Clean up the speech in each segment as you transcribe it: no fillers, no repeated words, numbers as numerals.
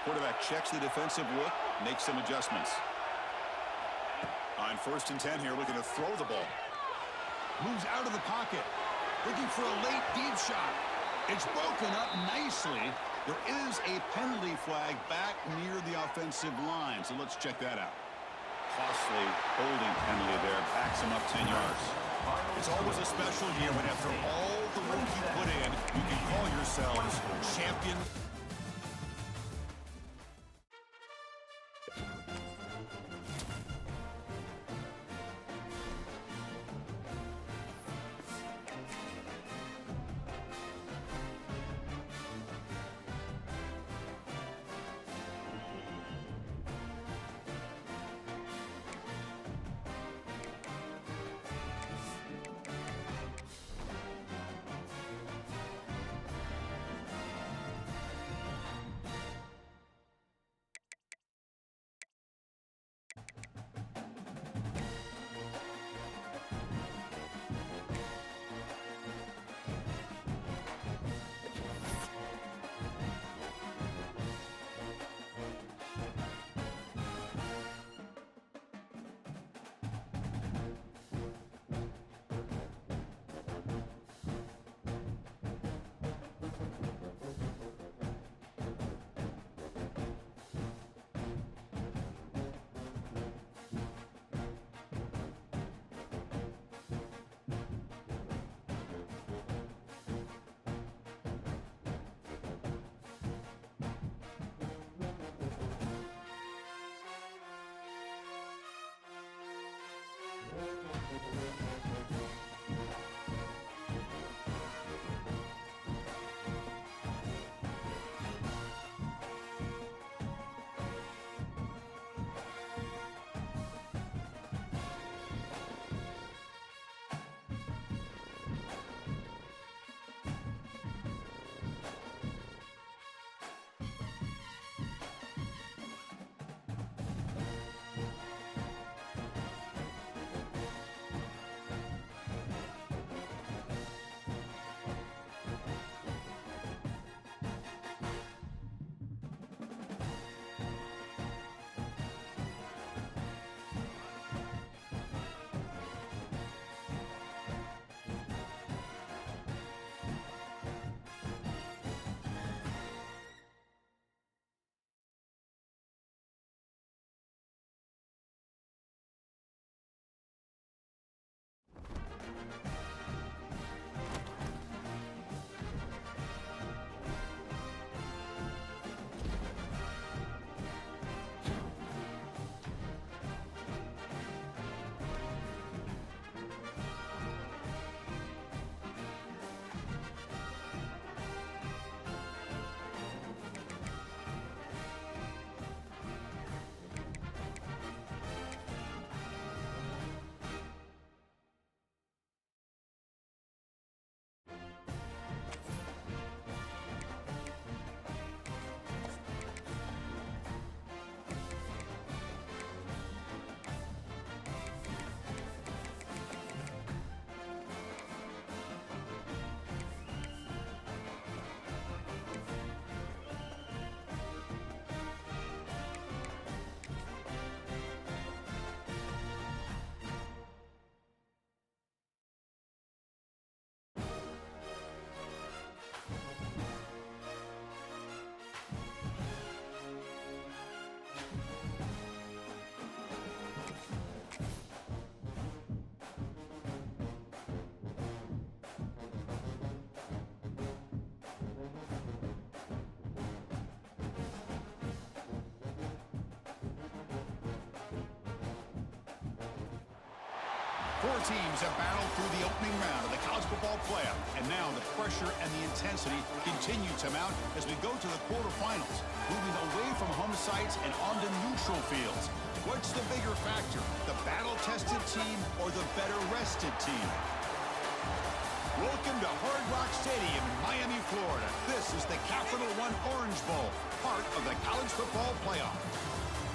Quarterback checks the defensive look, makes some adjustments. On 1st and 10 here, looking to throw the ball. Moves out of the pocket. Looking for a late deep shot. It's broken up nicely. There is a penalty flag back near the offensive line, so let's check that out. Costly holding penalty there. Backs him up 10 yards. It's always a special year when after all the work you put in, you can call yourselves champion. Four teams have battled through the opening round of the college football playoff, and now the pressure and the intensity continue to mount as we go to the quarterfinals, moving away from home sites and onto neutral fields. What's the bigger factor, the battle-tested team or the better-rested team? Welcome to Hard Rock Stadium in Miami, Florida. This is the Capital One Orange Bowl, part of the college football playoff.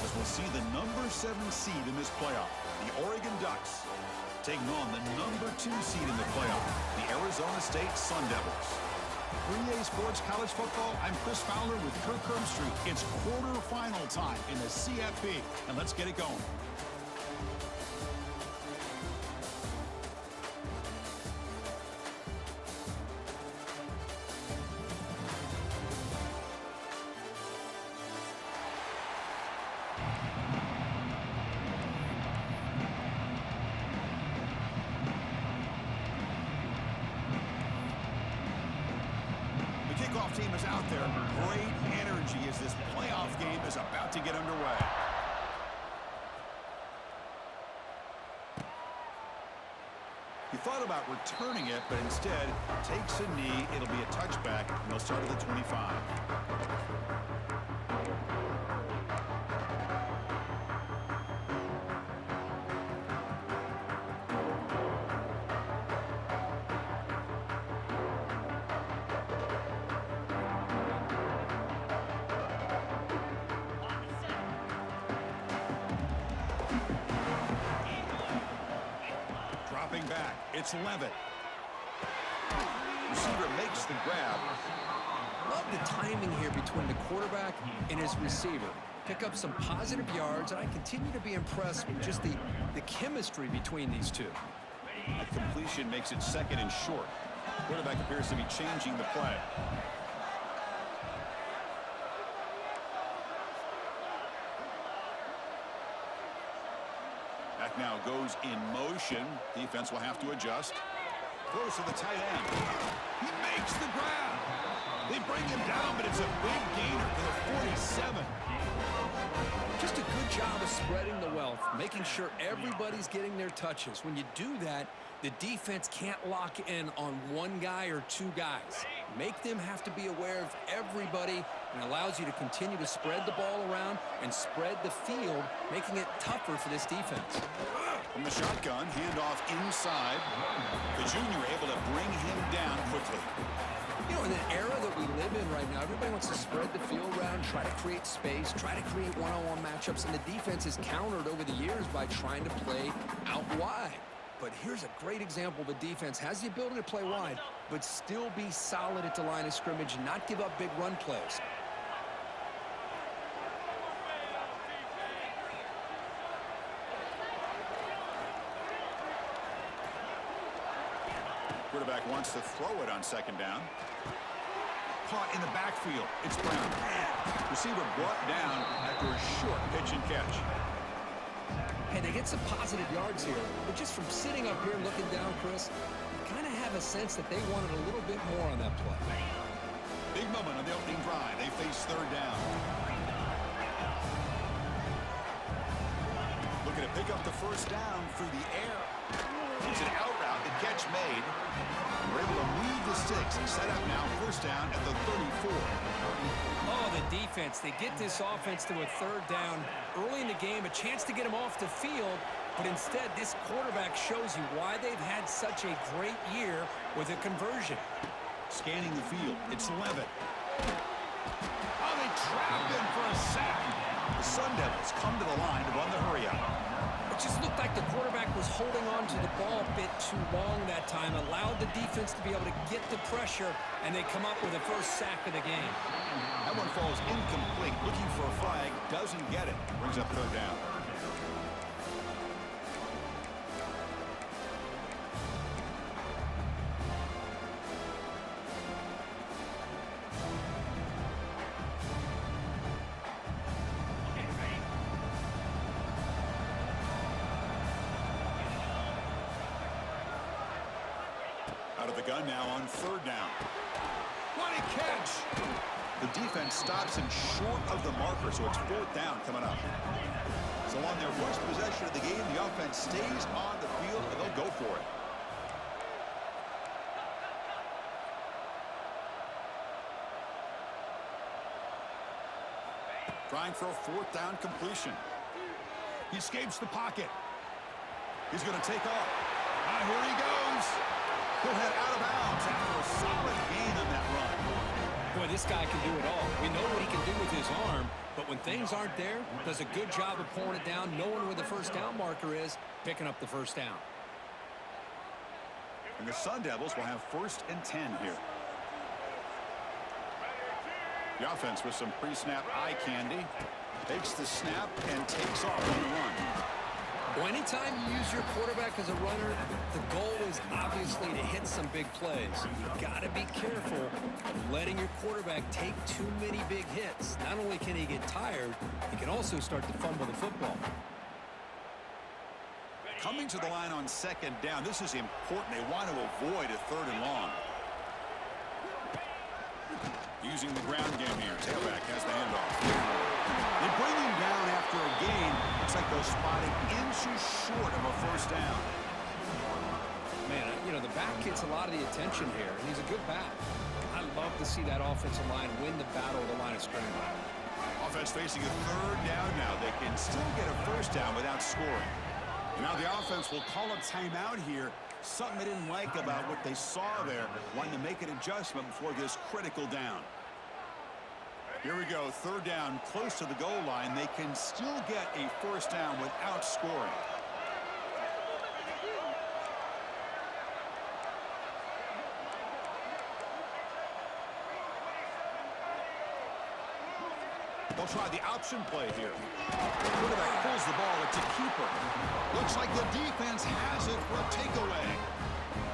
As we'll see the number 7 seed in this playoff, the Oregon Ducks, taking on the number 2 seed in the playoff, the Arizona State Sun Devils. For EA Sports College Football, I'm Chris Fowler with Kirk Herbstreit. It's quarterfinal time in the CFP, and let's get it going. The kickoff team is out there. Great energy as this playoff game is about to get underway. He thought about returning it, but instead takes a knee. It'll be a touchback, and they'll start at the 25. Dropping back, it's Levitt. Receiver makes the grab. Love the timing here between the quarterback and his receiver. Pick up some positive yards, and I continue to be impressed with just the chemistry between these two. A completion makes it 2nd and short. Quarterback appears to be changing the play. Back now goes in motion. Defense will have to adjust. Throws to the tight end. He makes the grab. They bring him down, but it's a big gainer for the 47. Just a good job of spreading the wealth, making sure everybody's getting their touches. When you do that, the defense can't lock in on one guy or two guys. Make them have to be aware of everybody, and allows you to continue to spread the ball around and spread the field, making it tougher for this defense. From the shotgun, handoff inside. The junior able to bring him down quickly. You know, in the era that we live in right now, everybody wants to spread the field around, try to create space, try to create one-on-one matchups, and the defense is countered over the years by trying to play out wide. But here's a great example. The defense has the ability to play wide, but still be solid at the line of scrimmage and not give up big run plays. Quarterback wants to throw it on 2nd down. Caught in the backfield. It's Brown. Receiver brought down after a short pitch and catch. Hey, they get some positive yards here, but just from sitting up here looking down, Chris, you kind of have a sense that they wanted a little bit more on that play. Big moment on the opening drive. They face 3rd down. Looking to pick up the 1st down through the air. It's an out route. The catch made. We're able to move the sticks and set up now 1st down at the 34. Oh, the defense. They get this offense to a 3rd down early in the game, a chance to get them off the field, but instead this quarterback shows you why they've had such a great year with a conversion. Scanning the field, it's Levitt. Oh, they trapped him for a sack. The Sun Devils come to the line to run the hurry up. It just looked like the quarterback was holding on to the ball a bit too long that time, allowed the defense to be able to get the pressure, and they come up with the 1st sack of the game. That one falls incomplete. Looking for a flag, doesn't get it. Brings up 3rd down. Out of the gun now on 3rd down. What a catch! The defense stops him short of the marker, so it's 4th down coming up. So on their first possession of the game, the offense stays on the field, and they'll go for it. Trying for a 4th down completion. He escapes the pocket. He's going to take off. Here he goes. He'll head out of bounds after a solid gain on that run. Boy, this guy can do it all. We know what he can do with his arm, but when things aren't there, does a good job of pulling it down, knowing where the 1st down marker is, picking up the 1st down. And the Sun Devils will have 1st and 10 here. The offense with some pre-snap eye candy. Takes the snap and takes off on the run. Well, anytime you use your quarterback as a runner, the goal is obviously to hit some big plays. You've got to be careful of letting your quarterback take too many big hits. Not only can he get tired, he can also start to fumble the football. Coming to the line on second down, this is important. They want to avoid a third and long. Using the ground game here. Tailback has the handoff. They bring him down after a gain. Looks like they'll spot it inches short of a first down. Man, you know, the back gets a lot of the attention here, and he's a good back. I love to see that offensive line win the battle of the line of scrimmage. Offense facing a third down now. They can still get a first down without scoring. And now the offense will call a timeout here. Something they didn't like about what they saw there. Wanting to make an adjustment before this critical down. Here we go. Third down, close to the goal line. They can still get a first down without scoring. They'll try the option play here. The quarterback pulls the ball. It's a keeper. Looks like the defense has it for a takeaway.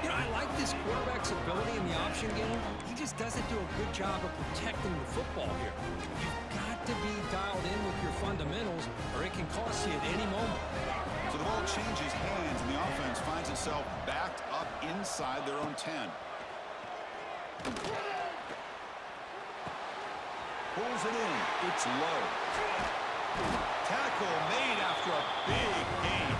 You know, I like this quarterback's ability in the option game. He just doesn't do a good job of protecting the football here. You've got to be dialed in with your fundamentals, or it can cost you at any moment. So the ball changes hands, and the offense finds itself backed up inside their own 10. Pulls it in. It's low. Tackle made after a big gain.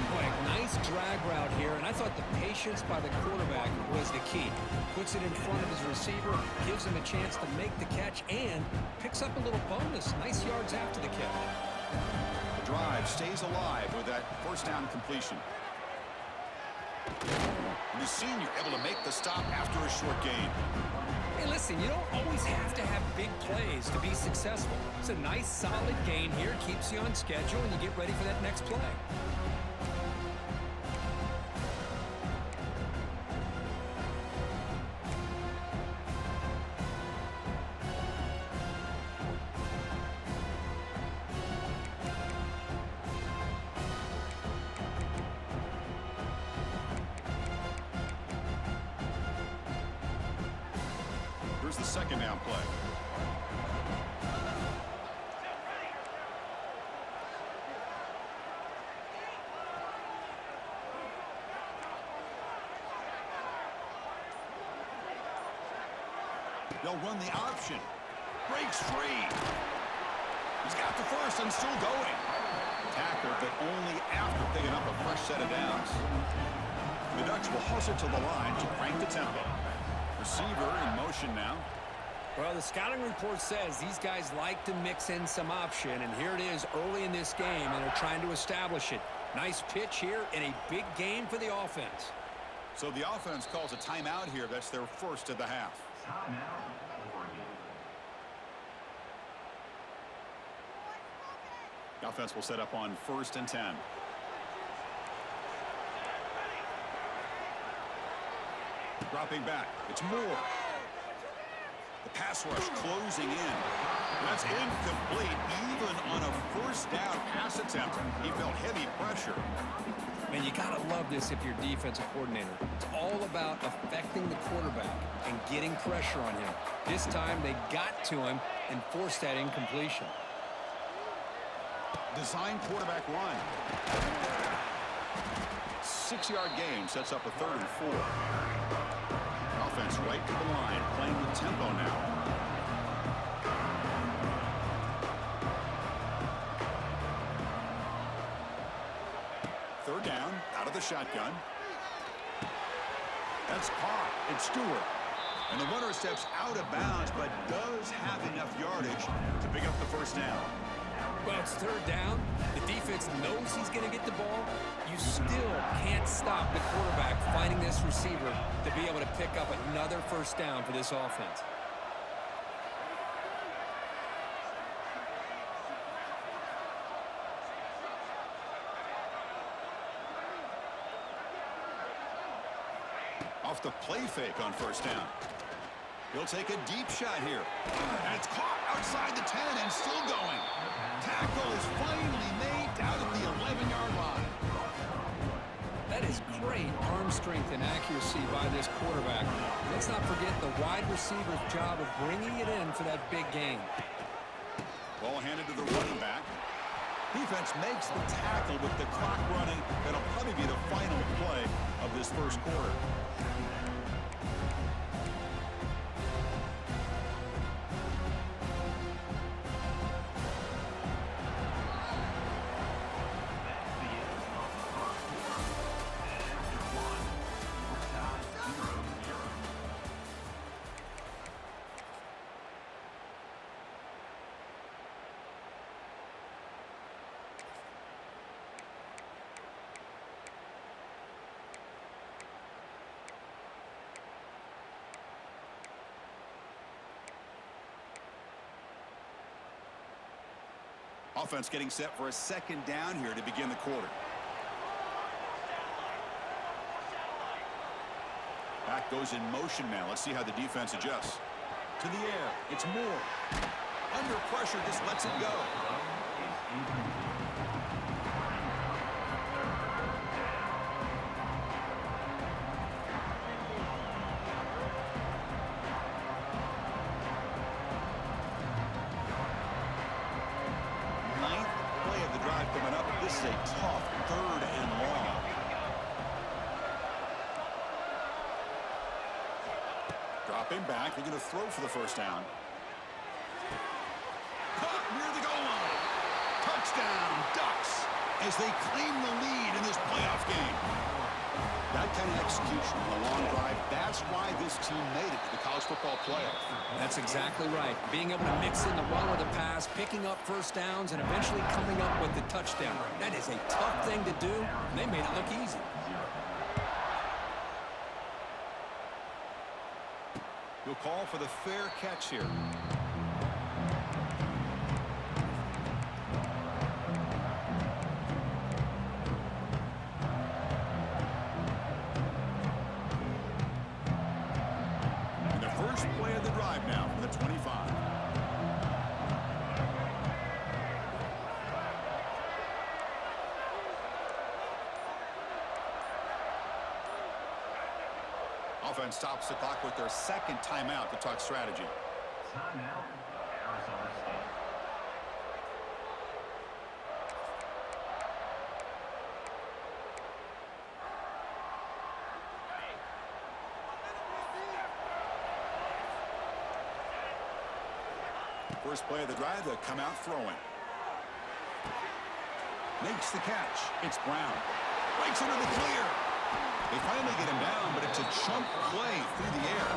Boy, nice drag route here, and I thought the patience by the quarterback was the key. Puts it in front of his receiver, gives him a chance to make the catch, and picks up a little bonus. Nice yards after the catch. The drive stays alive with that first down completion. And the senior able to make the stop after a short gain. Hey, listen, you don't always have to have big plays to be successful. It's a nice, solid gain here. Keeps you on schedule, and you get ready for that next play. Here's the second down play. They'll run the option. Breaks free. He's got the first and still going. Tackle, but only after picking up a fresh set of downs. The Ducks will hustle to the line to crank the tempo. Receiver in motion now. Well, the scouting report says these guys like to mix in some option, and here it is early in this game, and they're trying to establish it. Nice pitch here and a big game for the offense. So the offense calls a timeout here. That's their first of the half. The offense will set up on 1st and 10. Dropping back. It's Moore. The pass rush closing in. That's incomplete. Even on a first down pass attempt, he felt heavy pressure. Man, you got to love this if you're defensive coordinator. It's all about affecting the quarterback and getting pressure on him. This time they got to him and forced that incompletion. Design quarterback run. 6-yard gain sets up a 3rd and 4. Offense right to the line, playing with tempo now. Third down, out of the shotgun. That's caught. It's Stewart. And the runner steps out of bounds, but does have enough yardage to pick up the first down. Well, it's 3rd down. The defense knows he's going to get the ball. You still can't stop the quarterback finding this receiver to be able to pick up another first down for this offense. Off the play fake on first down. He'll take a deep shot here. And it's caught outside the 10 and still going. Tackle is finally made down at the 11-yard line. That is great arm strength and accuracy by this quarterback. Let's not forget the wide receiver's job of bringing it in for that big gain. Ball handed to the running back. Defense makes the tackle with the clock running. That'll probably be the final play of this first quarter. Offense getting set for a second down here to begin the quarter. Back goes in motion now. Let's see how the defense adjusts. To the air. It's Moore. Under pressure, just lets it go. Coming up, this is a tough 3rd and long. Dropping back, they're going to throw for the first down. Caught near the goal line. Touchdown, Ducks, as they claim the lead in this playoff game. That kind of execution on a long drive, that's why this team made it to the college football playoff. That's exactly right. Being able to mix in the run with the pass, picking up first downs, and eventually coming up with the touchdown. That is a tough thing to do, and they made it look easy. He'll call for the fair catch here. First play of the drive now from the 25. Offense stops the clock with their second timeout to talk strategy. Timeout, Arizona State. First play of the drive, they'll come out throwing. Makes the catch. It's Brown. Breaks into the clear. They finally get him down, but it's a chunk play through the air.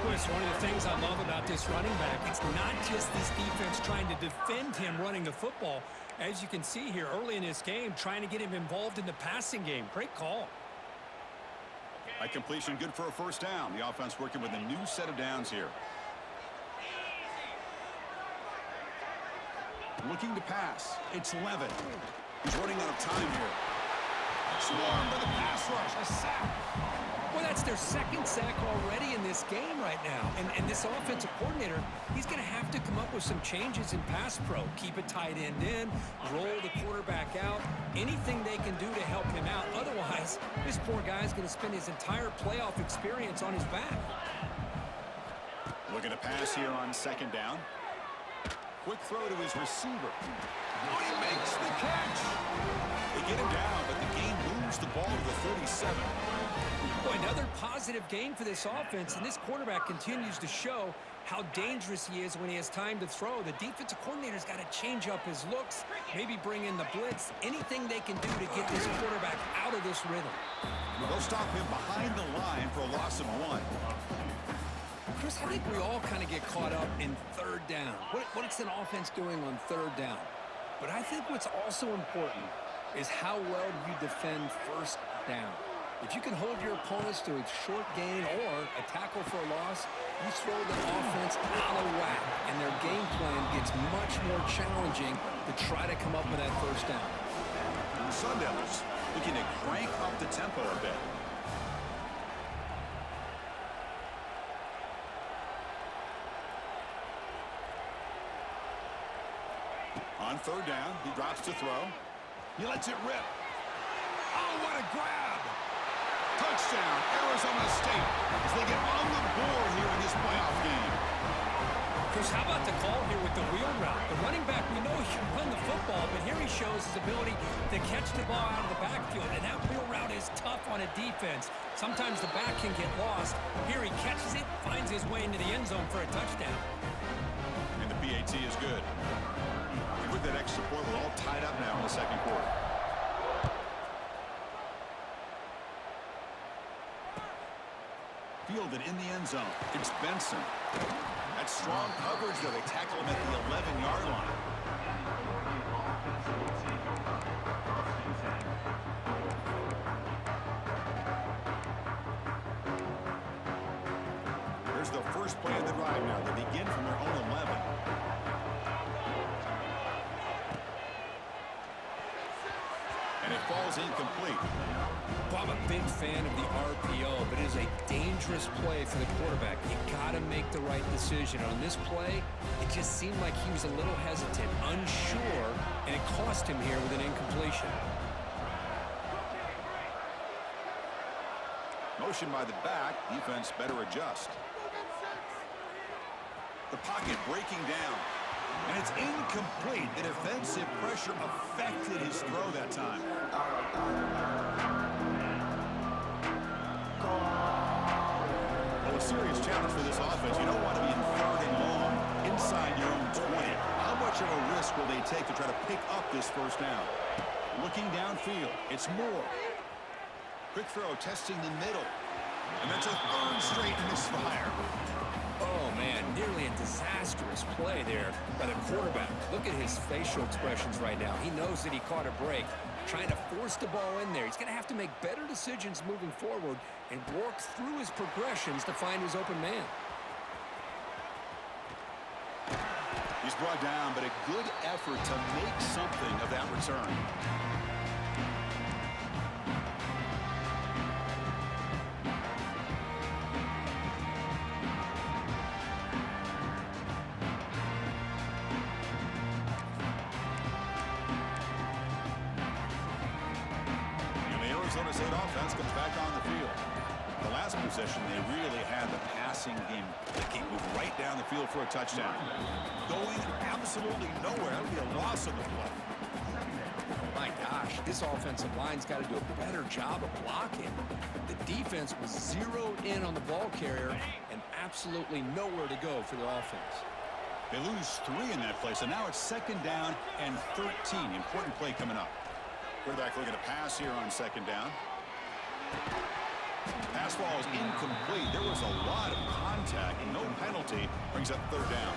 Chris, one of the things I love about this running back, it's not just this defense trying to defend him running the football. As you can see here early in this game, trying to get him involved in the passing game. Great call. By completion, good for a first down. The offense working with a new set of downs here. Looking to pass. It's Levin. He's running out of time here. Swarmed by the pass rush. A sack. Well, that's their second sack already in this game right now. And this offensive coordinator, he's going to have to come up with some changes in pass pro. Keep a tight end in, roll the quarterback out, anything they can do to help him out. Otherwise, this poor guy's going to spend his entire playoff experience on his back. Looking to pass here on second down. Quick throw to his receiver. Oh, he makes the catch. They get him down, but the game moves the ball to the 37. Boy, another positive game for this offense, and this quarterback continues to show how dangerous he is when he has time to throw. The defensive coordinator's got to change up his looks, maybe bring in the blitz, anything they can do to get this quarterback out of this rhythm. They'll stop him behind the line for a loss of 1. Chris, I think we all kind of get caught up in third down. What's an offense doing on third down? But I think what's also important is how well you defend first down. If you can hold your opponents to a short gain or a tackle for a loss, you throw the offense out of whack, and their game plan gets much more challenging to try to come up with that first down. The Sun Devils looking to crank up the tempo a bit. On third down, he drops to throw. He lets it rip. Oh, what a grab! Touchdown, Arizona State, as they get on the board here in this playoff game. Chris, how about the call here with the wheel route? The running back, we know he can run the football, but here he shows his ability to catch the ball out of the backfield, and that wheel route is tough on a defense. Sometimes the back can get lost. Here he catches it, finds his way into the end zone for a touchdown. And the PAT is good. And with that extra point, we're all tied up now in the second quarter. Fielded in the end zone. It's Benson. That's strong coverage, though. They tackle him at the 11-yard line. Here's the first play of the drive now. They begin from their own 11. And it falls incomplete. Well, I'm a big fan of the RPO, but it is a dangerous play for the quarterback. You got to make the right decision. On this play, it just seemed like he was a little hesitant, unsure, and it cost him here with an incompletion. Motion by the back. Defense better adjust. The pocket breaking down. And it's incomplete. The defensive pressure affected his throw that time. Well, a serious challenge for this offense. You don't want to be in third and long inside your own 20. How much of a risk will they take to try to pick up this first down? Looking downfield. It's Moore. Quick throw, testing the middle. And that's a third straight misfire. Oh, man, nearly a disastrous play there by the quarterback. Look at his facial expressions right now. He knows that he caught a break, trying to force the ball in there. He's going to have to make better decisions moving forward and work through his progressions to find his open man. He's brought down, but a good effort to make something of that return. Arizona State offense comes back on the field. The last possession, they really had the passing game. They can't move right down the field for a touchdown. Going absolutely nowhere. That would be a loss of the play. My gosh, this offensive line's got to do a better job of blocking. The defense was zeroed in on the ball carrier and absolutely nowhere to go for the offense. They lose 3 in that play, so now it's second down and 13. Important play coming up. Quarterback looking to pass here on second down. Pass ball is incomplete. There was a lot of contact. No penalty. Brings up third down.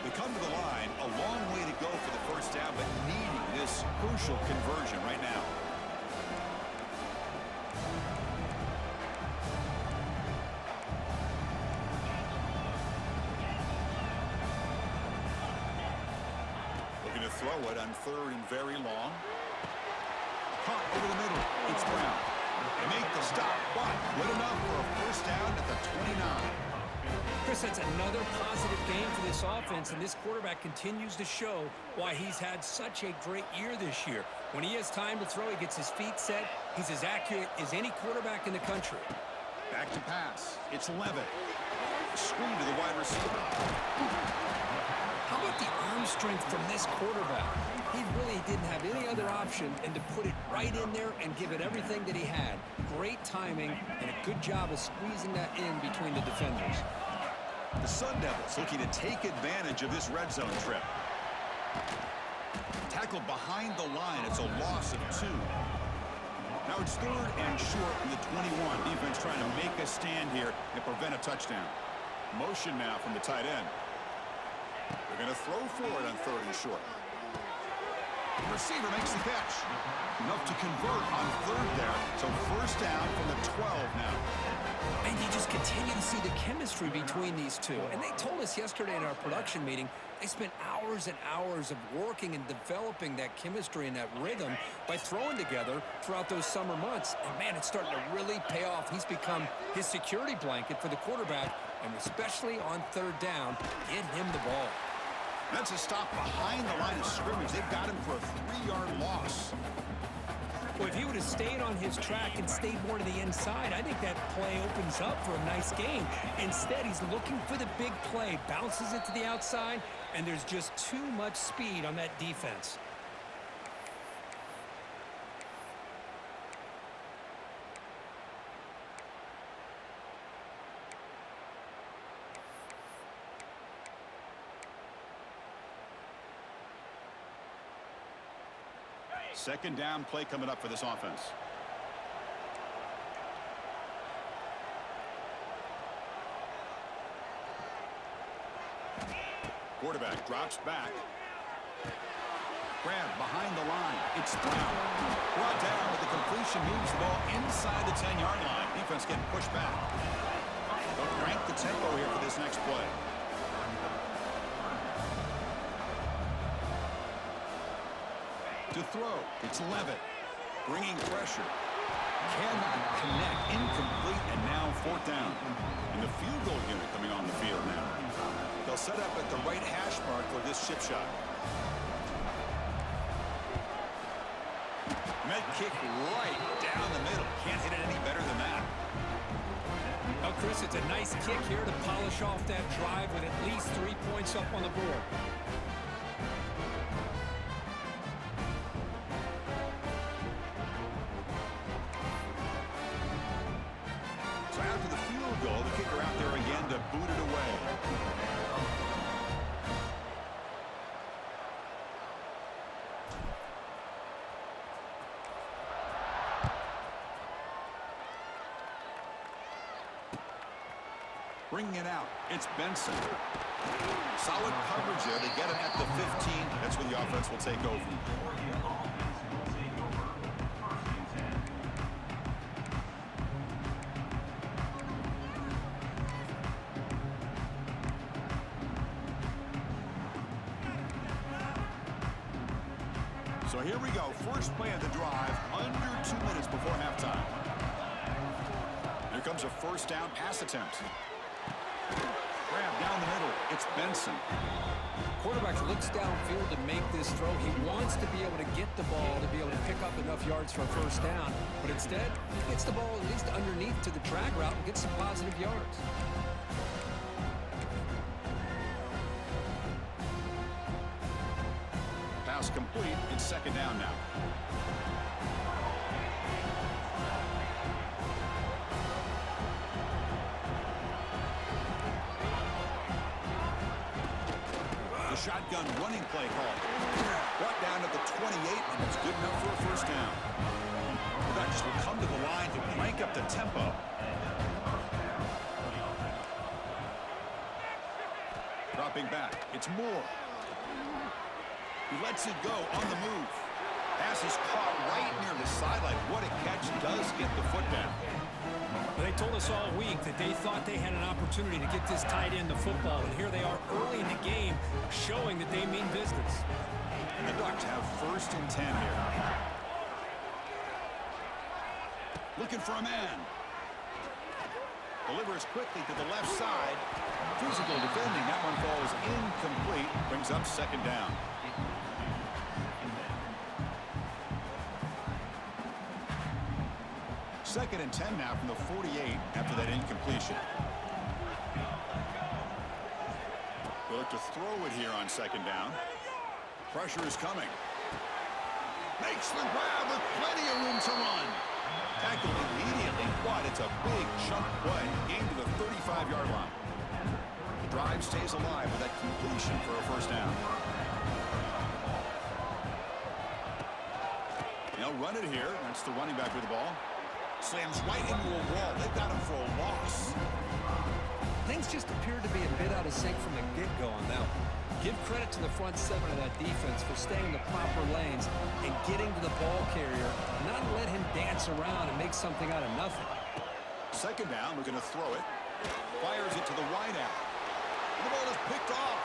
They come to the line. A long way to go for the first down, but needing this crucial conversion right now. Throw it on third and very long. Caught over the middle. It's Brown. They make the stop, but good enough for a first down at the 29. Chris, that's another positive game for this offense, and this quarterback continues to show why he's had such a great year this year. When he has time to throw, he gets his feet set. He's as accurate as any quarterback in the country. Back to pass. It's Levitt. Screen to the wide receiver. How about the arm strength from this quarterback? He really didn't have any other option than to put it right in there and give it everything that he had. Great timing and a good job of squeezing that in between the defenders. The Sun Devils looking to take advantage of this red zone trip. Tackled behind the line. It's a loss of 2. Now it's third and short from the 21. Defense trying to make a stand here and prevent a touchdown. Motion now from the tight end. They're going to throw for it on third and short. The receiver makes the catch. Enough to convert on third there. So first down from the 12 now. And you just continue to see the chemistry between these two. And they told us yesterday in our production meeting, they spent hours and hours of working and developing that chemistry and that rhythm by throwing together throughout those summer months. And, man, it's starting to really pay off. He's become his security blanket for the quarterback, and especially on third down, get him the ball. That's a stop behind the line of scrimmage. They've got him for a 3-yard loss. Well, if he would have stayed on his track and stayed more to the inside, I think that play opens up for a nice game. Instead, he's looking for the big play, bounces it to the outside, and there's just too much speed on that defense. Second down play coming up for this offense. Quarterback drops back. Grab behind the line. It's Brown. Brought down, but the completion moves the ball inside the 10-yard line. Defense getting pushed back. They'll crank the tempo here for this next play. To throw, it's Levitt. Bringing pressure. Cannot connect. Incomplete, and now fourth down. And the field goal unit coming on the field now. They'll set up at the right hash mark for this chip shot. Med kick right down the middle. Can't hit it any better than that. Well, Chris, it's a nice kick here to polish off that drive with at least 3 points up on the board. So after the field goal, the kicker out there again to boot it away. Bringing it out, it's Benson. Solid coverage there. They get him at the 15. That's where the offense will take over. So here we go. First play of the drive, under 2 minutes before halftime. Here comes a first down pass attempt. Grab down the middle. It's Benson. Quarterback looks downfield to make this throw. He wants to be able to get the ball to be able to pick up enough yards for a first down. But instead, he gets the ball at least underneath to the drag route and gets some positive yards. Pass complete. It's second down now. The shotgun running play call. Brought down at the 28, and it's good enough for a first down. The Ducks will come to the line to crank up the tempo. Dropping back. It's Moore. He lets it go on the move. Pass is caught right near the sideline. What a catch. Does get the foot down. They told us all week that they thought they had an opportunity to get this tied into football, and here they are early in the game showing that they mean business. And the Ducks have first and 10 here. Looking for a man. Delivers quickly to the left side. Physical defending. That one falls incomplete. Brings up second down. Second and 10 now from the 48 after that incompletion. We'll look to throw it here on second down. Pressure is coming. Makes the grab with plenty of room to run. Tackled immediately, but it's a big chunk play. Gained to the 35-yard line. The drive stays alive with that completion for a first down. They'll run it here. That's the running back with the ball. Slams right into a wall. They've got him for a loss. Things just appeared to be a bit out of sync from the get-go on that one. Give credit to the front seven of that defense for staying in the proper lanes and getting to the ball carrier, not let him dance around and make something out of nothing. Second down, looking to throw it. Fires it to the wide out. The ball is picked off.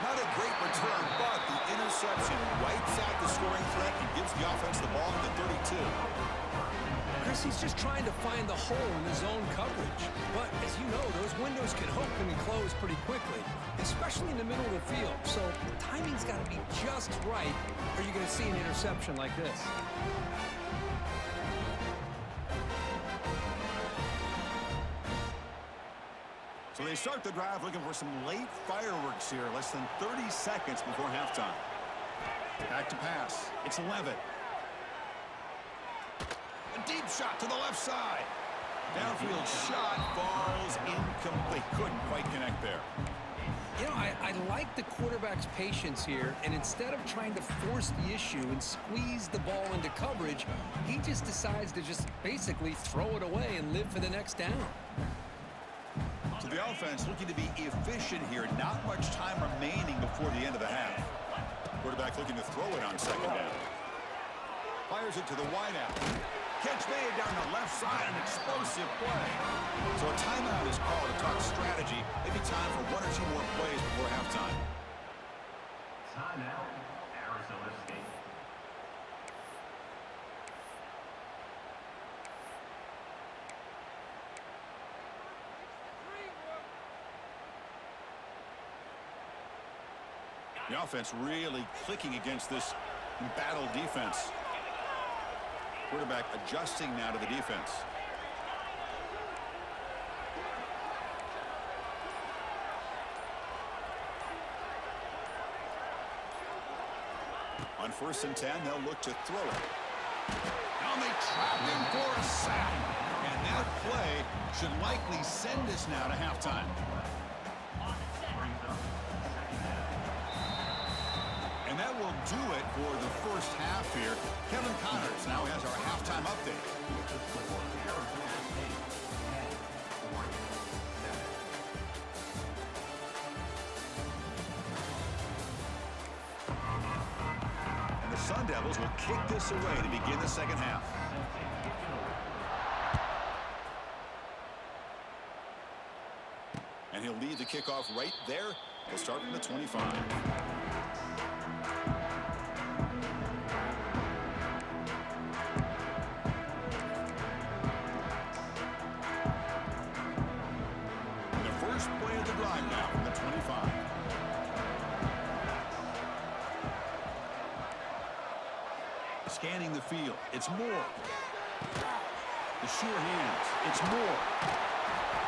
Not a great return, but the interception wipes out the scoring threat and gives the offense the ball at the 32. Chris, he's just trying to find the hole in the zone coverage. But as you know, those windows can open and close pretty quickly, especially in the middle of the field. So the timing's got to be just right, or you're going to see an interception like this. So they start the drive looking for some late fireworks here, less than 30 seconds before halftime. Back to pass. It's Levitt. A deep shot to the left side. Downfield shot falls incomplete. Couldn't quite connect there. You know, I like the quarterback's patience here, and instead of trying to force the issue and squeeze the ball into coverage, he just decides to just basically throw it away and live for the next down. So the offense looking to be efficient here. Not much time remaining before the end of the half. Quarterback looking to throw it on second down. Fires it to the wideout. Catch made down the left side, an explosive play. So a timeout is called to talk strategy. Maybe time for one or two more plays before halftime. Timeout, Arizona State. The offense really clicking against this embattled defense. Quarterback adjusting now to the defense. On 1st and 10, they'll look to throw it. Now they trap him for a sack. And that play should likely send us now to halftime. And that will do it for the first half here. Kevin Connors now has our halftime update. And the Sun Devils will kick this away to begin the second half. And he'll lead the kickoff right there. He'll start from the 25. Play of the drive now from the 25. Scanning the field. It's Moore. The sure hands. It's Moore.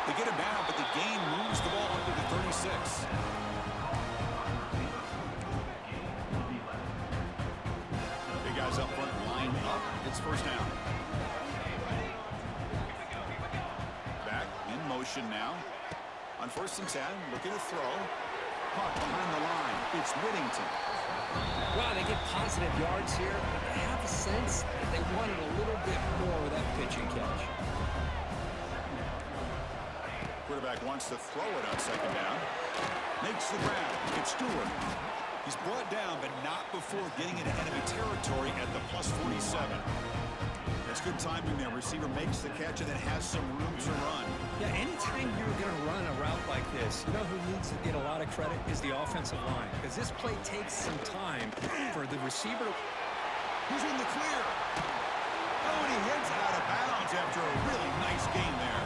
They get him down, but the gain moves the ball under the 36. Big guys up front line up. It's first down. Back in motion now. On 1st and 10, looking to throw. Puck behind the line. It's Whittington. Wow, they get positive yards here. I have a sense that they wanted a little bit more with that pitch and catch. Quarterback wants to throw it on second down. Makes the grab. It's Stewart. He's brought down, but not before getting into enemy territory at the plus 47. That's good timing there. Receiver makes the catch and then has some room to run. Yeah, anytime you're going to run a route like this, you know who needs to get a lot of credit is the offensive line. Because this play takes some time for the receiver. Who's in the clear? Oh, and he heads out of bounds after a really nice game there.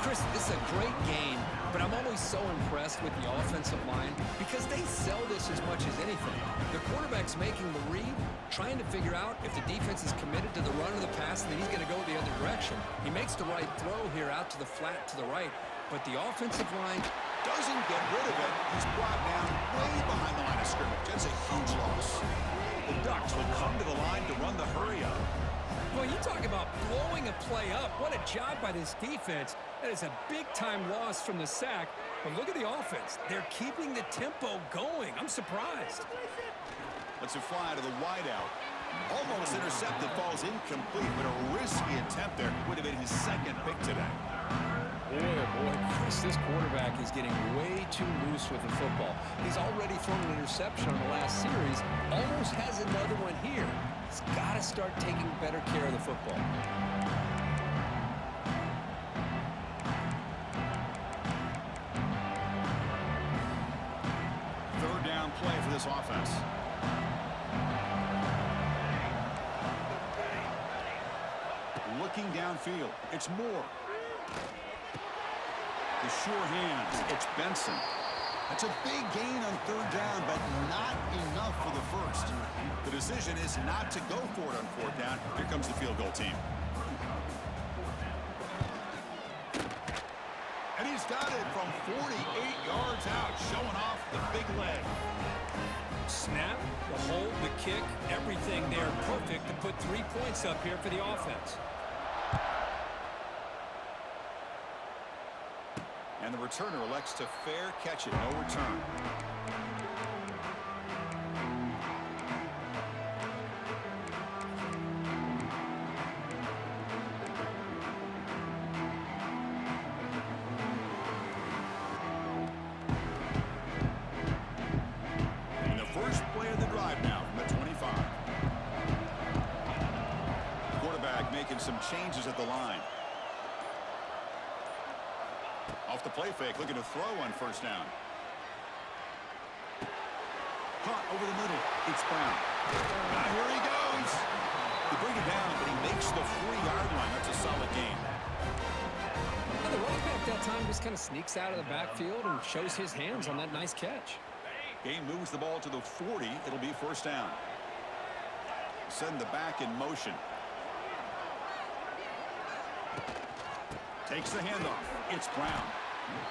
Chris, this is a great game, but I'm always so impressed with the offensive line because they sell this as much as anything. The quarterback's making the read, trying to figure out if the defense is committed to the run or the pass, and then he's going to go the other direction. He makes the right throw here out to the flat to the right, but the offensive line doesn't get rid of it. He's brought down way behind the line of scrimmage. That's a huge loss. The Ducks will come to the line to run the hurry up. Well, you talk about blowing a play up. What a job by this defense. That is a big-time loss from the sack. But look at the offense. They're keeping the tempo going. I'm surprised. Lets it fly to the wideout. Almost intercepted, falls incomplete, but a risky attempt there. Would have been his second pick today. Boy, oh boy, Chris, this quarterback is getting way too loose with the football. He's already thrown an interception on the last series. Almost has another one here. He's got to start taking better care of the football. Third down play for this offense. looking downfield. It's Moore. The sure hands. It's Benson. That's a big gain on third down, but not enough for the first. The decision is not to go for it on fourth down. Here comes the field goal team. And he's got it from 48 yards out, showing off the big leg. Snap, the hold, the kick, everything there perfect to put 3 points up here for the offense. And the returner elects to fair catch it, no return. And the first play of the drive now from the 25. The quarterback making some changes at the line. Off the play fake, looking to throw on first down. Caught over the middle. It's Brown. Now here he goes. They bring it down, but he makes the 3-yard line. That's a solid gain. And the running back that time just kind of sneaks out of the backfield and shows his hands on that nice catch. Game moves the ball to the 40. It'll be first down. Send the back in motion. Takes the handoff. It's Brown.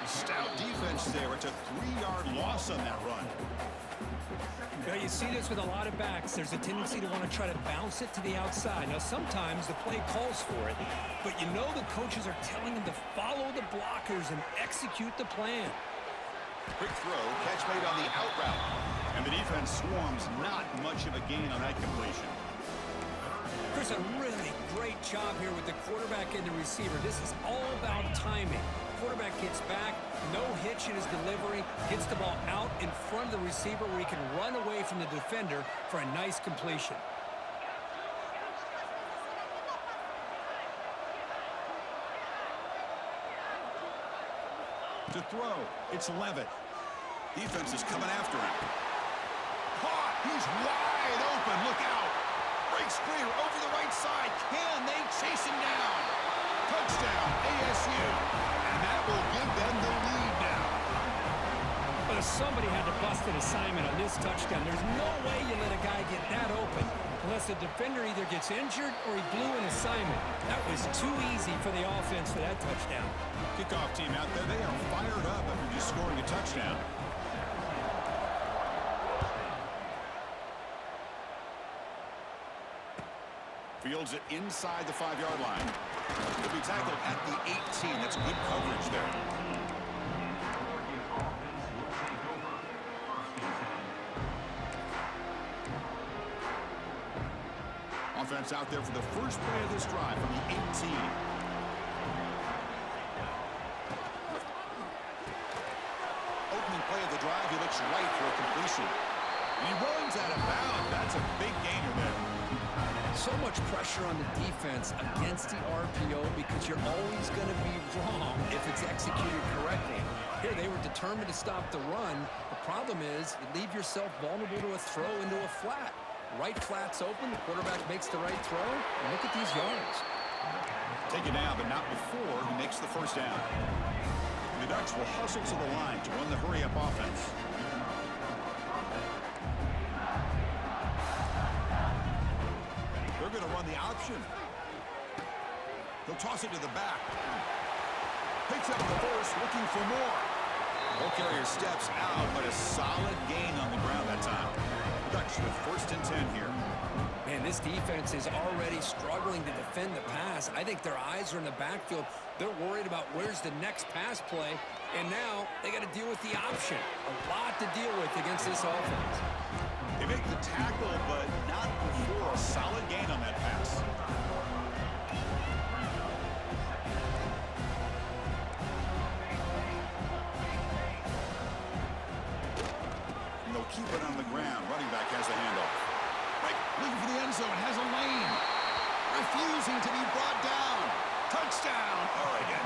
Stout defense there. It's a 3-yard loss on that run. Now you see this with a lot of backs. There's a tendency to want to try to bounce it to the outside. Now sometimes the play calls for it, but you know the coaches are telling them to follow the blockers and execute the plan. Quick throw, catch made on the out route. And the defense swarms, not much of a gain on that completion. Chris, a really great job here with the quarterback and the receiver. This is all about timing. Quarterback gets back, no hitch in his delivery, gets the ball out in front of the receiver where he can run away from the defender for a nice completion. To throw, it's Levitt. Defense is coming after him. Caught, he's wide open, look out. Breaks free over the right side. Can they chase him down? Touchdown, ASU. And that will give them the lead now. But if somebody had to bust an assignment on this touchdown, there's no way you let a guy get that open unless the defender either gets injured or he blew an assignment. That was too easy for the offense for that touchdown. Kickoff team out there, they are fired up after just scoring a touchdown. Fields it inside the 5-yard line. He'll be tackled at the 18. That's good coverage there. Offense out there for the first play of this drive from the 18. Opening play of the drive, he looks right for a completion. And he runs out of bounds. That's a big gainer there. So much pressure on the defense against the RPO because you're always going to be wrong if it's executed correctly. Here, they were determined to stop the run. The problem is you leave yourself vulnerable to a throw into a flat. Right flat's open, the quarterback makes the right throw, and look at these yards. Take it now, but not before he makes the first down. The Ducks will hustle to the line to run the hurry-up offense. They're going to run the option. He'll toss it to the back. Picks up the first, looking for more. Ball carrier steps out, but a solid gain on the ground that time. The Ducks with first and 10 here. Man, this defense is already struggling to defend the pass. I think their eyes are in the backfield. They're worried about where's the next pass play, and now they got to deal with the option. A lot to deal with against this offense. They make the tackle, but not before a solid gain on that pass. And they'll keep it on the ground. Running back has a handoff. Right, looking for the end zone, has a lane. Refusing to be brought down. Touchdown, Oregon.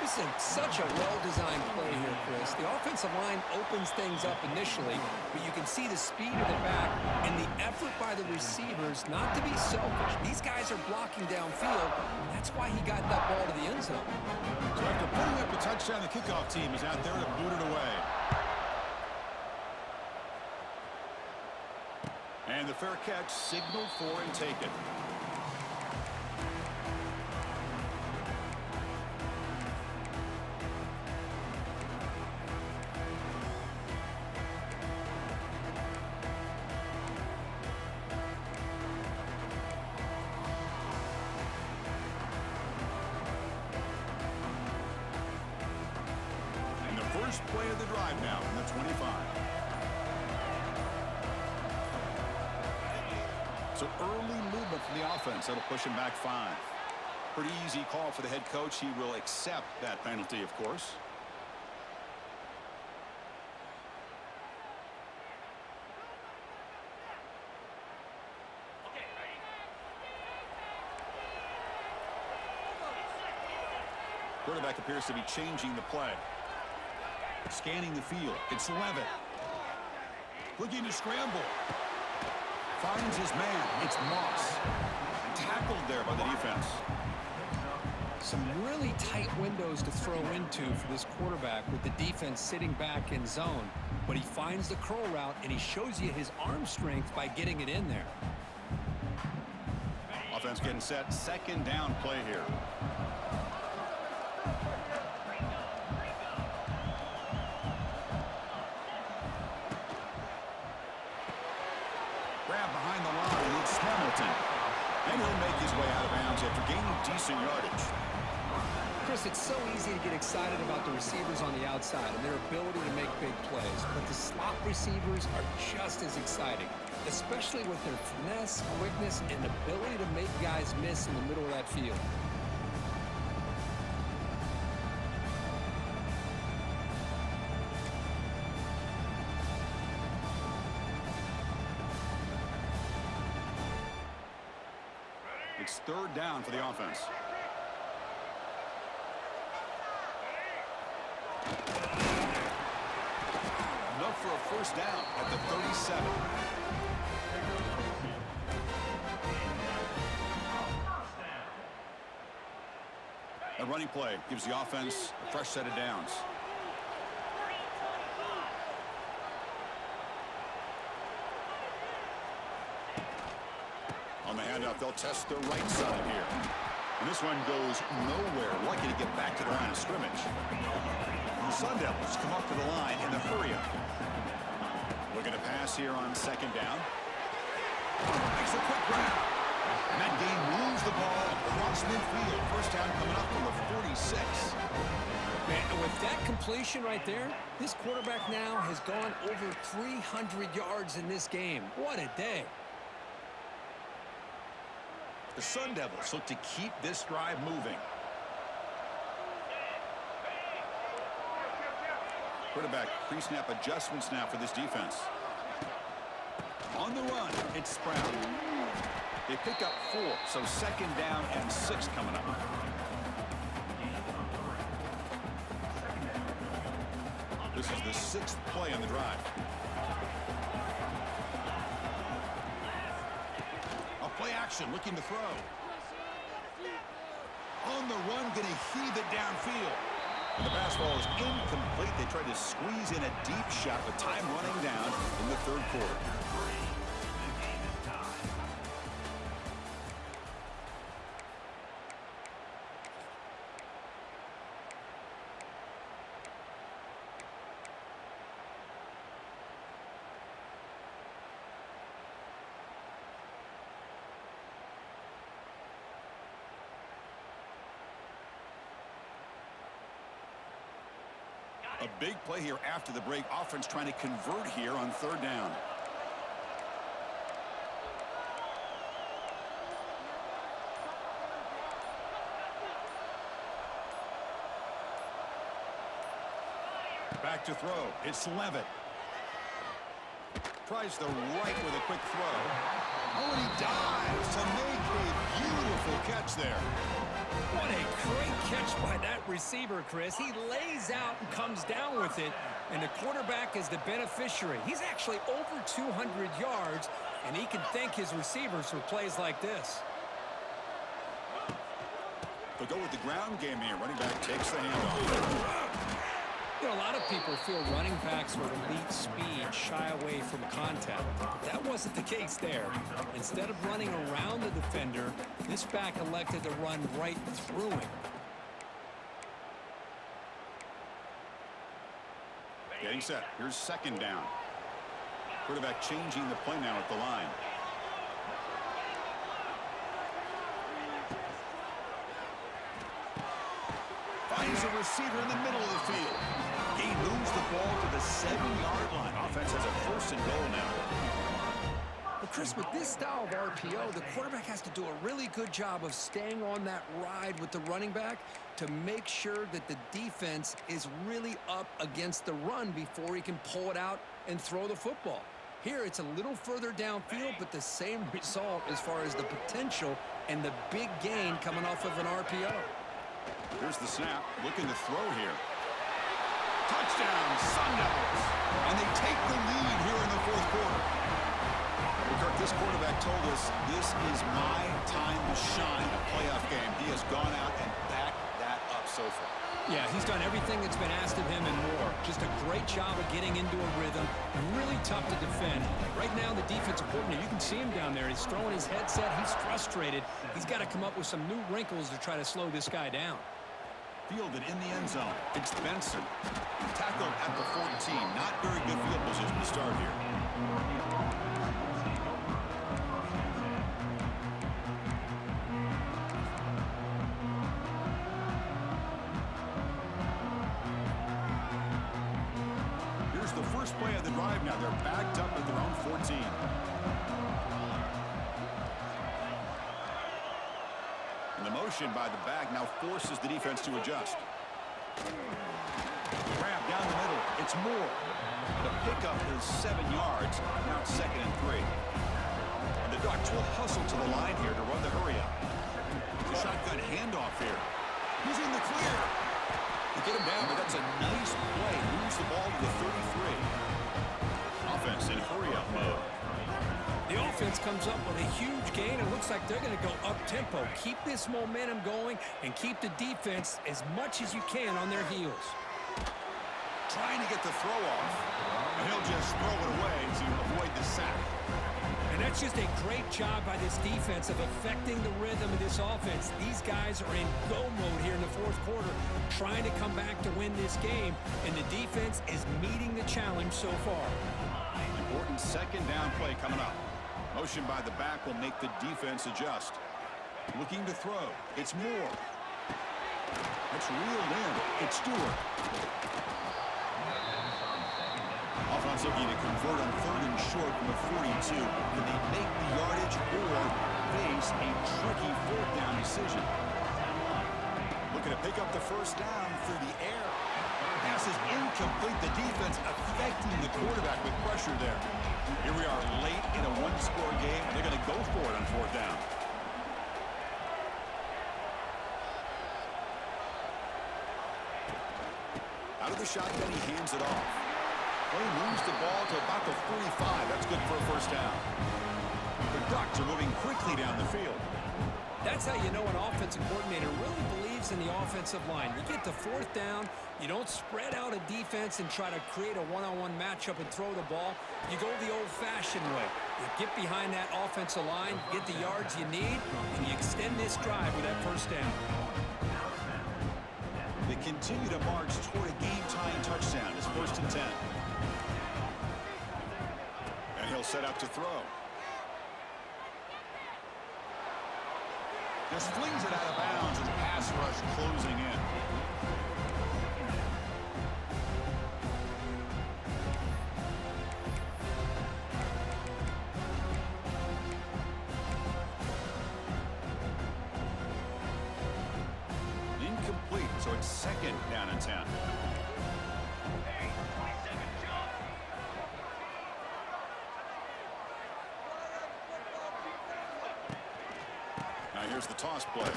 This is such a well-designed play here, Chris. The offensive line opens things up initially, but you can see the speed of the back and the effort by the receivers not to be selfish. These guys are blocking downfield, and that's why he got that ball to the end zone. So after putting up a touchdown, the kickoff team is out there to boot it away. And the fair catch signaled for and taken. And the first play of the drive now from the 25. So early movement from the offense. That'll push him back 5. Pretty easy call for the head coach. He will accept that penalty, of course. Quarterback appears to be changing the play. Scanning the field. It's Levitt. Looking to scramble. Finds his man. It's Moss. Tackled there by the defense. Some really tight windows to throw into for this quarterback with the defense sitting back in zone. But he finds the curl route, and he shows you his arm strength by getting it in there. Offense getting set. Second down play here. Grab behind the line. It's Hamilton. And he'll make his way out of bounds after gaining decent yardage. Chris, it's so easy to get excited about the receivers on the outside and their ability to make big plays, but the slot receivers are just as exciting, especially with their finesse, quickness, and ability to make guys miss in the middle of that field. It's third down for the offense. Enough for a first down at the 37. A running play gives the offense a fresh set of downs. On the handoff, they'll test the right side here. And this one goes nowhere. Lucky to get back to the line of scrimmage. The Sun Devils come up to the line in the hurry-up. Looking to pass here on second down. Makes a quick grab. And that game moves the ball across midfield. First down coming up from the 46. Man, with that completion right there, this quarterback now has gone over 300 yards in this game. What a day. The Sun Devils look to keep this drive moving. Quarterback pre-snap adjustments now for this defense. On the run, it's Sprout. They pick up 4, so second down and 6 coming up. This is the 6th play on the drive. Play action, looking to throw. On the run, going to heave it downfield. And the pass ball is incomplete. They tried to squeeze in a deep shot with time running down in the third quarter. A big play here after the break. Offense trying to convert here on third down. Back to throw. It's Levitt. Tries the right with a quick throw. Oh, and he dives to make a beautiful catch there. What a great catch by that receiver, Chris. He lays out and comes down with it, and the quarterback is the beneficiary. He's actually over 200 yards, and he can thank his receivers for plays like this. They'll go with the ground game here. Running back takes the handoff. You know, a lot of people feel running backs with elite speed shy away from contact. But that wasn't the case there. Instead of running around the defender, this back elected to run right through him. Getting set. Here's second down. Quarterback changing the play now at the line. Finds a receiver in the middle of the field. He moves the ball to the 7-yard line. Offense has a first and goal now. Well, Chris, with this style of RPO, the quarterback has to do a really good job of staying on that ride with the running back to make sure that the defense is really up against the run before he can pull it out and throw the football. Here, it's a little further downfield, but the same result as far as the potential and the big gain coming off of an RPO. Here's the snap. Looking to throw here. Touchdown, Sun Devils. And they take the lead here in the fourth quarter. Well, Kirk, this quarterback told us this is my time to shine. A playoff game. He has gone out and backed that up so far. Yeah, he's done everything that's been asked of him and more. Just a great job of getting into a rhythm. Really tough to defend. Right now, the defensive coordinator, you can see him down there. He's throwing his headset. He's frustrated. He's got to come up with some new wrinkles to try to slow this guy down. Fielded in the end zone. It's Benson. Tackled at the 14. Not very good field position to start here. Here's the first play of the drive now. They're backed up at their own 14. The motion by the back now forces the defense to adjust. Grab down the middle. It's Moore. The pickup is 7 yards. Now it's 2nd and 3. And the Ducks will hustle to the line here to run the hurry up. The shotgun handoff here. He's in the clear. To get him down, but that's a nice play. Moves the ball to the 33. Offense in hurry up mode. The offense comes up with a huge gain. It looks like they're going to go up-tempo. Keep this momentum going and keep the defense as much as you can on their heels. Trying to get the throw off. And he'll just throw it away to avoid the sack. And that's just a great job by this defense of affecting the rhythm of this offense. These guys are in go mode here in the fourth quarter, trying to come back to win this game. And the defense is meeting the challenge so far. Important second down play coming up. Motion by the back will make the defense adjust. Looking to throw. It's Moore. It's reeled in. It's Stewart. Offense looking to convert on 3rd and short from the 42. Can they make the yardage or face a tricky 4th down decision? Looking to pick up the first down through the air. Pass is incomplete. The defense affecting the quarterback with pressure there. Here we are late in a one-score game, and they're going to go for it on 4th down. Out of the shotgun, he hands it off. Well, he moves the ball to about the 45. That's good for a first down. The Ducks are moving quickly down the field. That's how you know an offensive coordinator really believes in the offensive line. You get to 4th down, you don't spread out a defense and try to create a one-on-one matchup and throw the ball. You go the old-fashioned way. You get behind that offensive line, get the yards you need, and you extend this drive with that first down. They continue to march toward a game-tying touchdown. It's 1st and 10. And he'll set up to throw. Just flings it out of bounds and pass rush closing in. Incomplete, so it's 2nd down and 10. Now here's the toss play.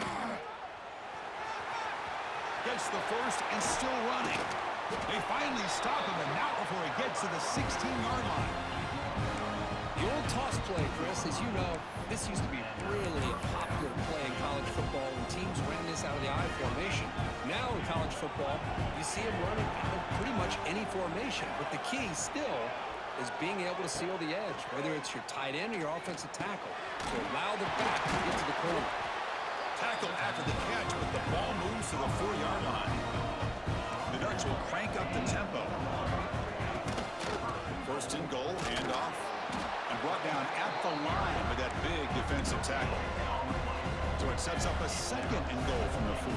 Gets the first and still running. They finally stop him, and not before he gets to the 16-yard line. The old toss play, Chris, as you know, this used to be really a popular play in college football when teams ran this out of the I formation. Now in college football, you see them running out of pretty much any formation. But the key still is being able to seal the edge, whether it's your tight end or your offensive tackle, to allow the back to get to the corner. Tackle after the catch, but the ball moves to the 4-yard line. The Ducks will crank up the tempo. First and goal, handoff. And brought down at the line with that big defensive tackle. So it sets up a second and goal from the 4.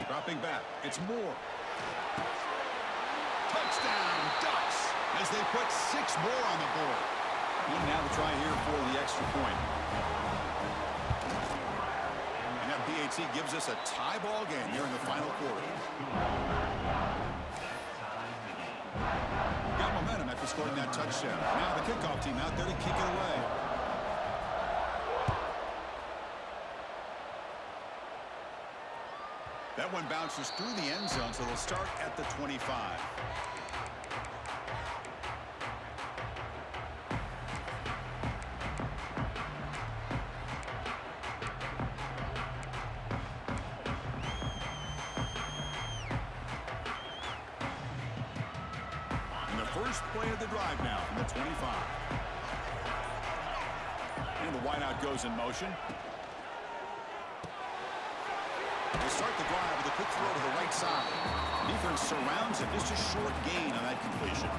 Dropping back, it's Moore. Touchdown, Ducks, as they put 6 more on the board. And now to try here for the extra point. And that PAT gives us a tie ball game here in the final quarter. Got momentum after scoring that touchdown. Now the kickoff team out there to kick it away. That one bounces through the end zone, so they'll start at the 25. First play of the drive now from the 25. And the wideout goes in motion. They start the drive with a quick throw to the right side. Defense surrounds him. Just a short gain on that completion.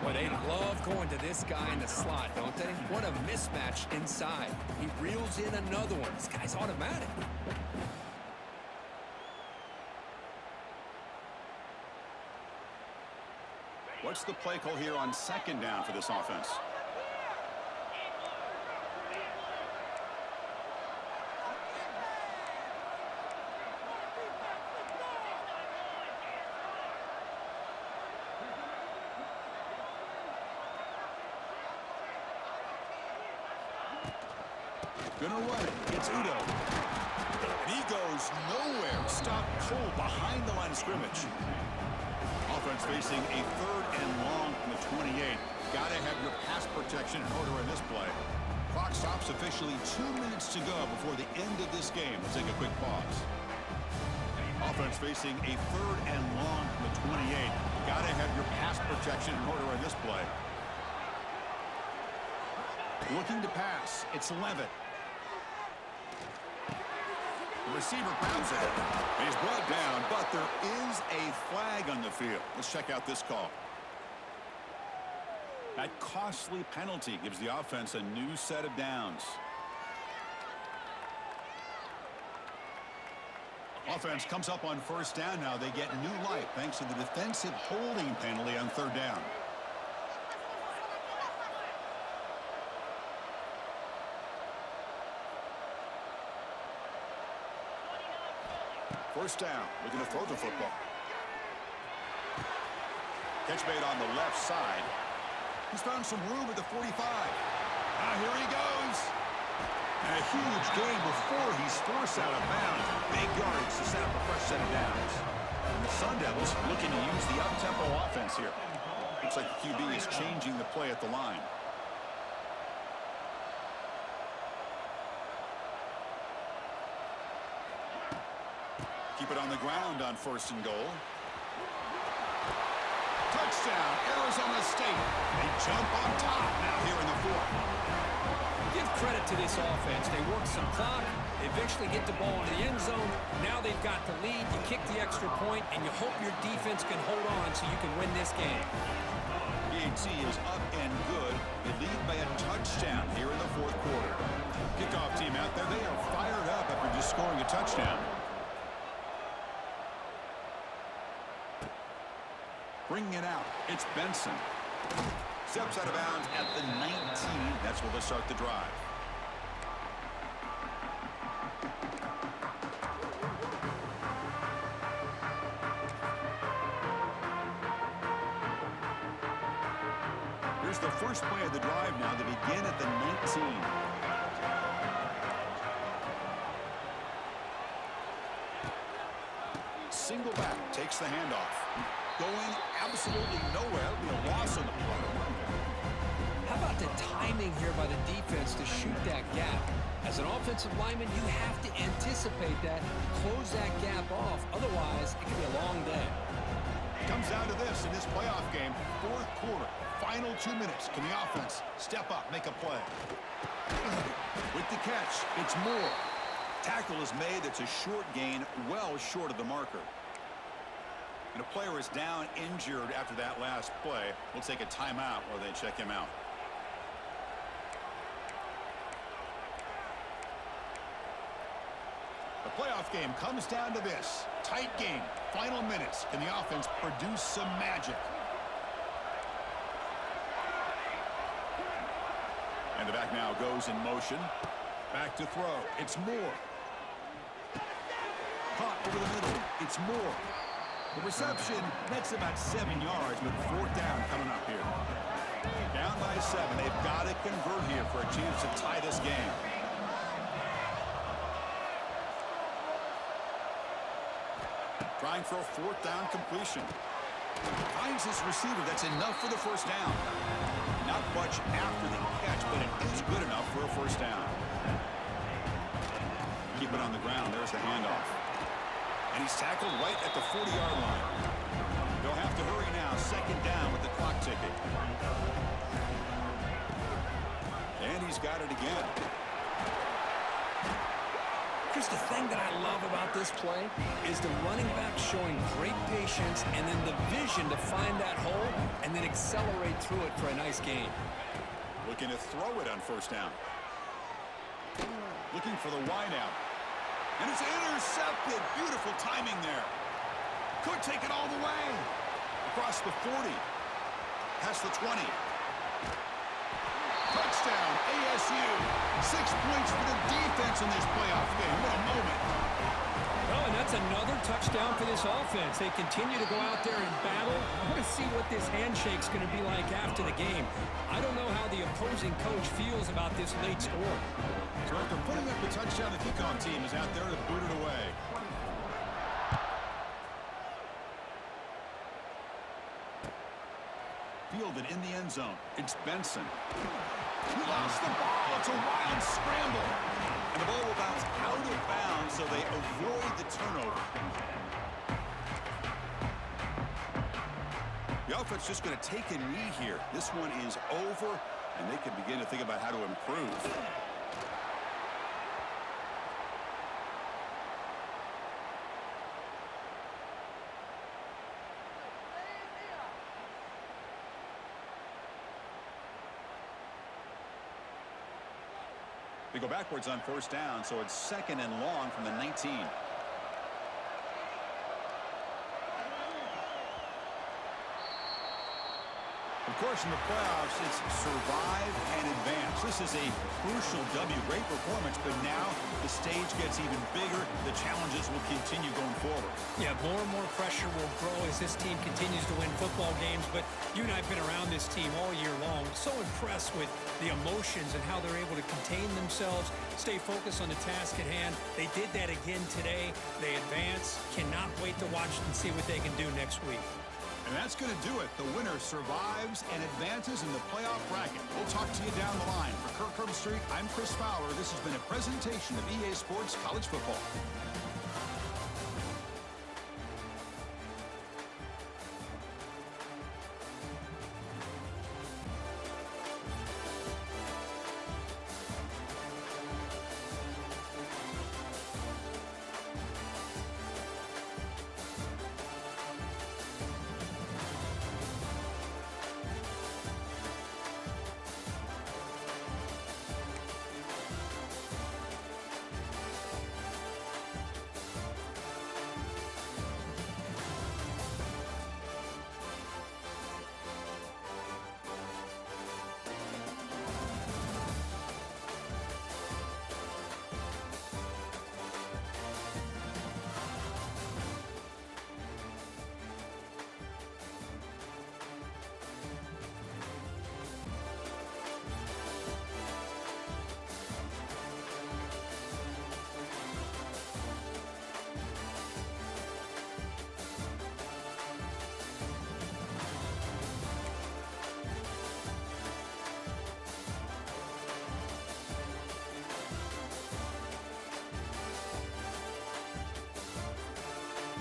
Boy, they love going to this guy in the slot, don't they? What a mismatch inside. He reels in another one. This guy's automatic. What's the play call here on second down for this offense? Gonna run it. It's Udo. And he goes nowhere. Stopped cold behind the line of scrimmage. Offense facing a 3rd and long from the 28. Gotta have your pass protection in order in this play. Clock stops officially 2 minutes to go before the end of this game. We'll take a quick pause. Offense facing a 3rd and long from the 28. Gotta have your pass protection in order in this play. Looking to pass. It's Levitt. The receiver grabs it. He's brought down, but there is a flag on the field. Let's check out this call. That costly penalty gives the offense a new set of downs. Offense comes up on first down now. They get new life thanks to the defensive holding penalty on 3rd down. First down, looking to throw the football. Catch made on the left side. He's found some room at the 45. Now here he goes. And a huge gain before he's forced out of bounds. Big yards to set up a fresh set of downs. And the Sun Devils looking to use the up-tempo offense here. Looks like the QB is changing the play at the line. Keep it on the ground on 1st and goal. Touchdown, Arizona State. They jump on top now here in the 4th. Give credit to this offense. They work some clock. They eventually get the ball into the end zone. Now they've got the lead. You kick the extra point, and you hope your defense can hold on so you can win this game. PAT is up and good. They lead by a touchdown here in the 4th quarter. Kickoff team out there. They are fired up after just scoring a touchdown. Bringing it out, it's Benson. Steps out of bounds at the 19. That's where they'll start the drive. Here's the first play of the drive now. They begin at the 19. Takes the handoff. Going absolutely nowhere. It'll be a loss on the play. How about the timing here by the defense to shoot that gap? As an offensive lineman, you have to anticipate that, close that gap off. Otherwise, it could be a long day. Comes down to this in this playoff game. Fourth quarter, final 2 minutes. Can the offense step up, make a play? With the catch, it's Moore. Tackle is made. It's a short gain, well short of the marker. And a player is down injured after that last play. We'll take a timeout while they check him out. The playoff game comes down to this. Tight game. Final minutes. Can the offense produce some magic? And the back now goes in motion. Back to throw. It's Moore. Caught over the middle. It's Moore. The reception, that's about 7 yards, but fourth down coming up here. Down by 7. They've got to convert here for a chance to tie this game. Trying for a fourth down completion. Finds his receiver. That's enough for the first down. Not much after the catch, but it is good enough for a first down. Keep it on the ground. There's the handoff. And he's tackled right at the 40-yard line. They'll have to hurry now. Second down with the clock ticking. And he's got it again. Here's the thing that I love about this play is the running back showing great patience and then the vision to find that hole and then accelerate through it for a nice gain. Looking to throw it on first down. Looking for the wide out. And it's intercepted. Beautiful timing there. Could take it all the way. Across the 40. Past the 20. Touchdown, ASU. 6 points for the defense in this playoff game. What a moment. Oh, and that's another touchdown for this offense. They continue to go out there and battle. I want to see what this handshake's going to be like after the game. I don't know how the opposing coach feels about this late score. So after putting up the touchdown, the kickoff team is out there to boot it away. Fielded in the end zone. It's Benson. He lost the ball. It's a wild scramble. And the ball will bounce out of bounds, so they avoid the turnover. The offense just going to take a knee here. This one is over, and they can begin to think about how to improve. They go backwards on first down, so it's second and long from the 19. Of course, in the playoffs, it's survive and advance. This is a crucial W. Great performance, but now the stage gets even bigger. The challenges will continue going forward. Yeah, more and more pressure will grow as this team continues to win football games, but you and I have been around this team all year long. So impressed with the emotions and how they're able to contain themselves, stay focused on the task at hand. They did that again today. They advance. Cannot wait to watch and see what they can do next week. And that's going to do it. The winner survives and advances in the playoff bracket. We'll talk to you down the line. For Kirk Herbstreit, I'm Chris Fowler. This has been a presentation of EA Sports College Football.